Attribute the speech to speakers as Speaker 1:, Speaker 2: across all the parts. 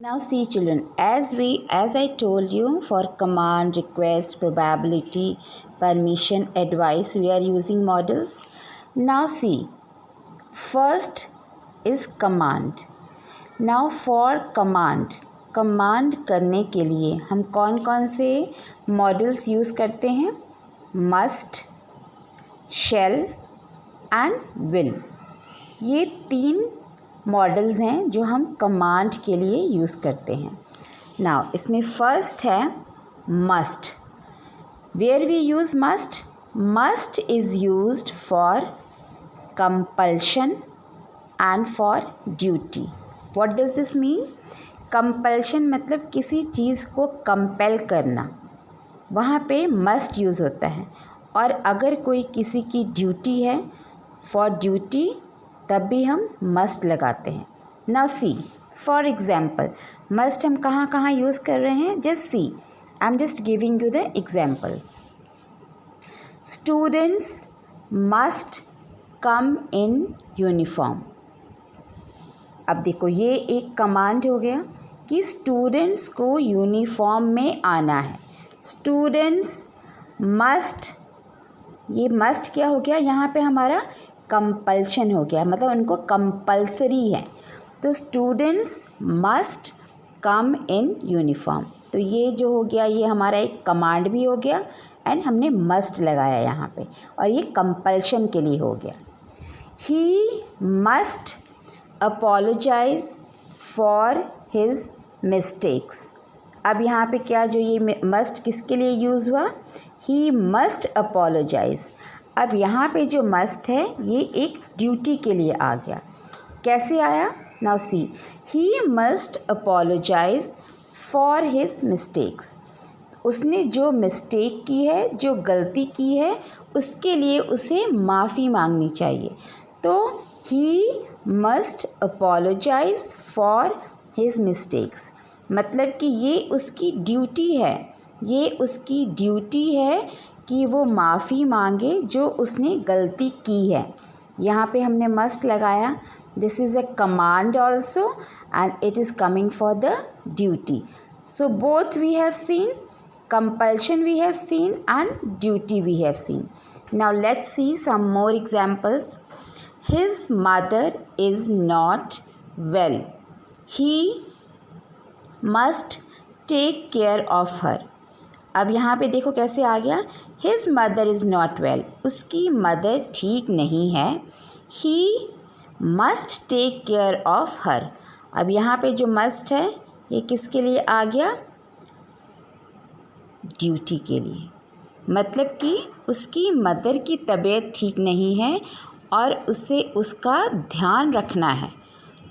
Speaker 1: Now see children, as I told you, for command, request, probability, permission, advice, we are using models. Now see, first is command. Now for command करने के लिए हम कौन कौन से models use करते हैं? Must, shall and will. ये तीन मॉडल्स हैं जो हम कमांड के लिए यूज़ करते हैं। नाउ इसमें फर्स्ट है must. Where we use must? Must is used for compulsion and for duty. What does this mean? Compulsion मतलब किसी चीज़ को कंपेल करना, वहाँ पे मस्ट यूज़ होता है। और अगर कोई किसी की ड्यूटी है, फॉर ड्यूटी, तब भी हम मस्ट लगाते हैं। Now see, for example must हम कहाँ कहाँ यूज़ कर रहे हैं? Just see, I am just giving you the examples. Students must come in uniform. अब देखो, ये एक कमांड हो गया कि स्टूडेंट्स को यूनिफॉर्म में आना है। स्टूडेंट्स मस्ट, ये मस्ट क्या हो गया? यहाँ पे हमारा कंपल्शन हो गया, मतलब उनको कंपल्सरी है। तो students must come in uniform. तो ये जो हो गया, ये हमारा एक कमांड भी हो गया एंड हमने मस्ट लगाया यहाँ पे, और ये कंपल्शन के लिए हो गया। He must apologise for his mistakes. अब यहाँ पे क्या, जो ये मस्ट किसके लिए यूज़ हुआ? He must apologise. अब यहाँ पे जो मस्ट है ये एक ड्यूटी के लिए आ गया। कैसे आया? Now see, he must apologise for his mistakes. उसने जो मिस्टेक की है, जो गलती की है, उसके लिए उसे माफ़ी मांगनी चाहिए। तो he must apologise for his mistakes, मतलब कि ये उसकी ड्यूटी है, ये उसकी ड्यूटी है कि वो माफ़ी मांगे जो उसने गलती की है। यहाँ पे हमने मस्ट लगाया। This is a command also and it is coming for the duty. So both we have seen, compulsion we have seen and duty we have seen. Now let's see some more examples. His mother is not well. He must take care of her. अब यहाँ पे देखो कैसे आ गया, his mother is not well, उसकी mother ठीक नहीं है। He must take care of her. अब यहाँ पे जो मस्ट है ये किसके लिए आ गया? ड्यूटी के लिए, मतलब कि उसकी मदर की तबीयत ठीक नहीं है और उसे उसका ध्यान रखना है।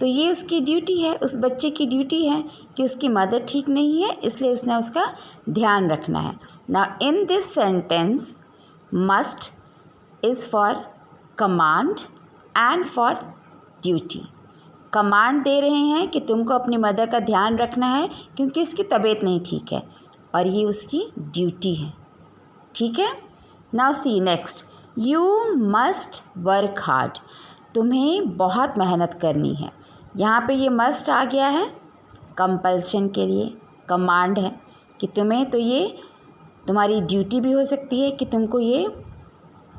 Speaker 1: तो ये उसकी ड्यूटी है, उस बच्चे की ड्यूटी है कि उसकी मदर ठीक नहीं है, इसलिए उसने उसका ध्यान रखना है। Now in this sentence must is for command and for duty. Command दे रहे हैं कि तुमको अपनी मदर का ध्यान रखना है क्योंकि उसकी तबीयत नहीं ठीक है, और ये उसकी ड्यूटी है। ठीक है। Now see next, you must work hard. तुम्हें बहुत मेहनत करनी है। यहाँ पे ये मस्ट आ गया है कंपल्शन के लिए, कमांड है कि तुम्हें, तो ये तुम्हारी ड्यूटी भी हो सकती है कि तुमको ये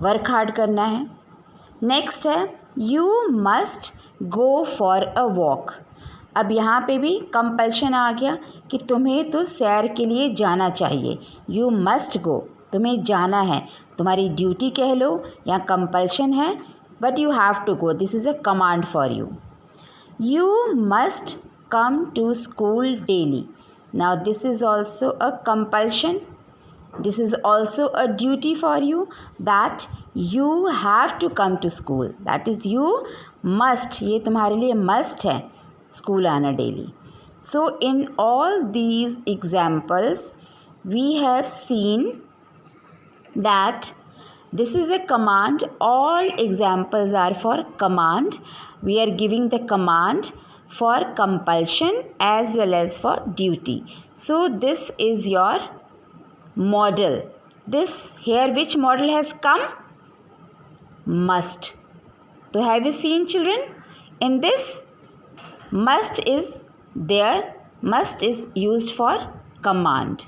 Speaker 1: वर्क हार्ड करना है। नेक्स्ट है you must go for a walk. अब यहाँ पे भी कंपल्शन आ गया कि तुम्हें तो सैर के लिए जाना चाहिए। यू मस्ट गो, तुम्हें जाना है, तुम्हारी ड्यूटी कह लो या कंपल्शन है, but you have to go, this is a command for you. You must come to school daily. Now this is also a compulsion. This is also a duty for you that you have to come to school. That is you must. ये तुम्हारे लिए must है school आना daily. So in all these examples we have seen that this is a command. All examples are for command. We are giving the command for compulsion as well as for duty. So this is your model. This here, which model has come? Must. So have you seen children? In this, must is there must is used for command.